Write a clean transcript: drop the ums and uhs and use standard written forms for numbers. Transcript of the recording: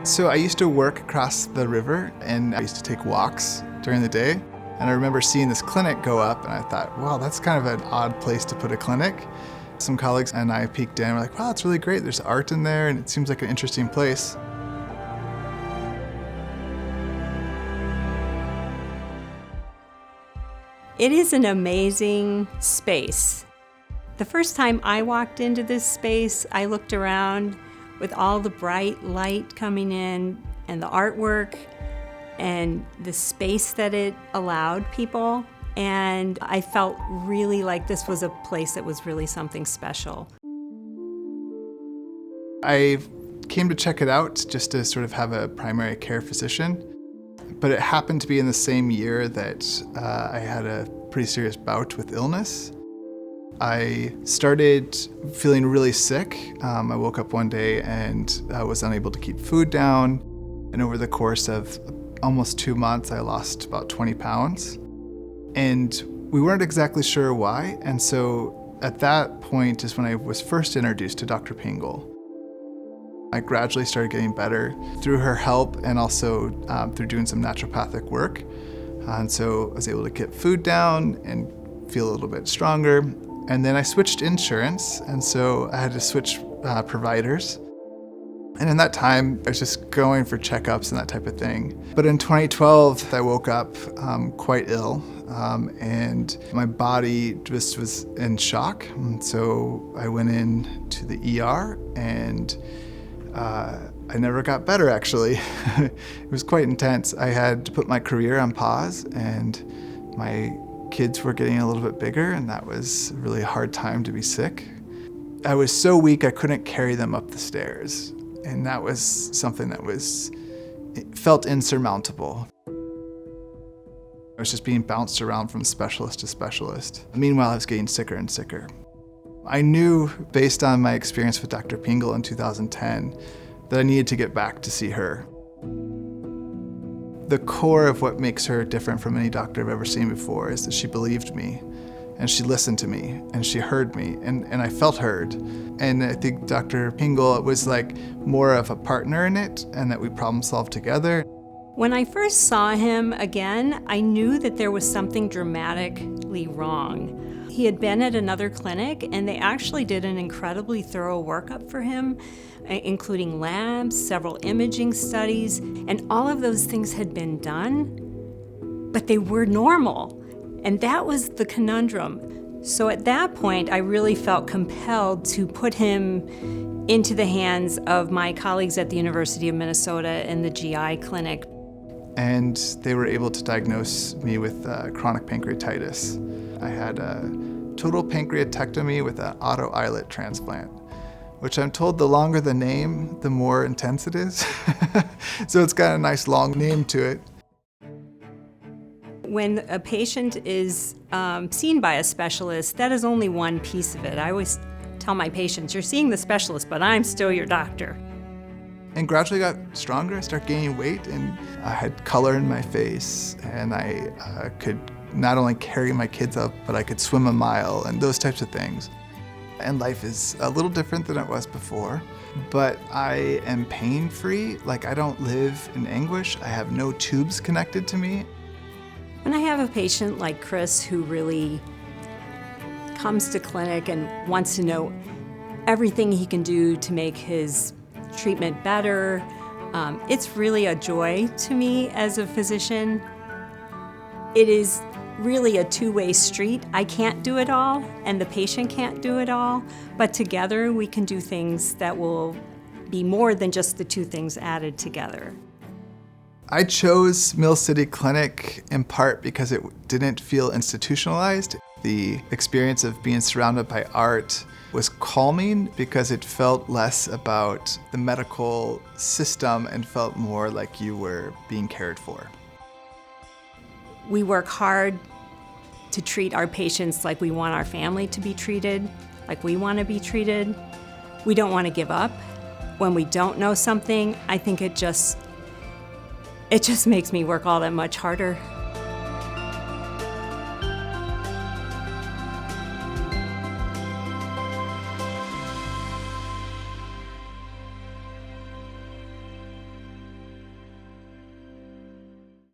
So I used to work across the river, and I used to take walks during the day. And I remember seeing this clinic go up, and I thought, wow, that's kind of an odd place to put a clinic. Some colleagues and I peeked in, and we're like, wow, it's really great. There's art in there, and it seems like an interesting place. It is an amazing space. The first time I walked into this space, I looked around with all the bright light coming in and the artwork and the space that it allowed people. And I felt really like this was a place that was really something special. I came to check it out just to sort of have a primary care physician. But it happened to be in the same year that I had a pretty serious bout with illness. I started feeling really sick. I woke up one day and I was unable to keep food down. And over the course of almost 2 months, I lost about 20 pounds. And we weren't exactly sure why. And so at that point is when I was first introduced to Dr. Pingel. I gradually started getting better through her help and also through doing some naturopathic work. And so I was able to get food down and feel a little bit stronger. And then I switched insurance, and so I had to switch providers. And in that time, I was just going for checkups and that type of thing. But in 2012, I woke up quite ill, and my body just was in shock. And so I went in to the ER, and I never got better, actually. It was quite intense. I had to put my career on pause, and my kids were getting a little bit bigger, and that was a really hard time to be sick. I was so weak I couldn't carry them up the stairs, and that was something that it felt insurmountable. I was just being bounced around from specialist to specialist. Meanwhile, I was getting sicker and sicker. I knew, based on my experience with Dr. Pingel in 2010, that I needed to get back to see her. The core of what makes her different from any doctor I've ever seen before is that she believed me, and she listened to me, and she heard me, and I felt heard. And I think Dr. Pingel was like more of a partner in it, and that we problem solved together. When I first saw him again, I knew that there was something dramatically wrong. He had been at another clinic, and they actually did an incredibly thorough workup for him, including labs, several imaging studies, and all of those things had been done, but they were normal. And that was the conundrum. So at that point, I really felt compelled to put him into the hands of my colleagues at the University of Minnesota in the GI clinic. And they were able to diagnose me with chronic pancreatitis. I had a total pancreatectomy with an auto islet transplant, which I'm told the longer the name, the more intense it is. So it's got a nice long name to it. When a patient is seen by a specialist, that is only one piece of it. I always tell my patients, you're seeing the specialist, but I'm still your doctor. And gradually got stronger. I started gaining weight, and I had color in my face, and I could not only carry my kids up, but I could swim a mile and those types of things. And life is a little different than it was before, but I am pain-free. Like, I don't live in anguish. I have no tubes connected to me. When I have a patient like Chris who really comes to clinic and wants to know everything he can do to make his treatment better, it's really a joy to me as a physician. It is really a two-way street. I can't do it all, and the patient can't do it all, but together we can do things that will be more than just the two things added together. I chose Mill City Clinic in part because it didn't feel institutionalized. The experience of being surrounded by art was calming because it felt less about the medical system and felt more like you were being cared for. We work hard to treat our patients like we want our family to be treated, like we want to be treated. We don't want to give up. When we don't know something, I think it just makes me work all that much harder.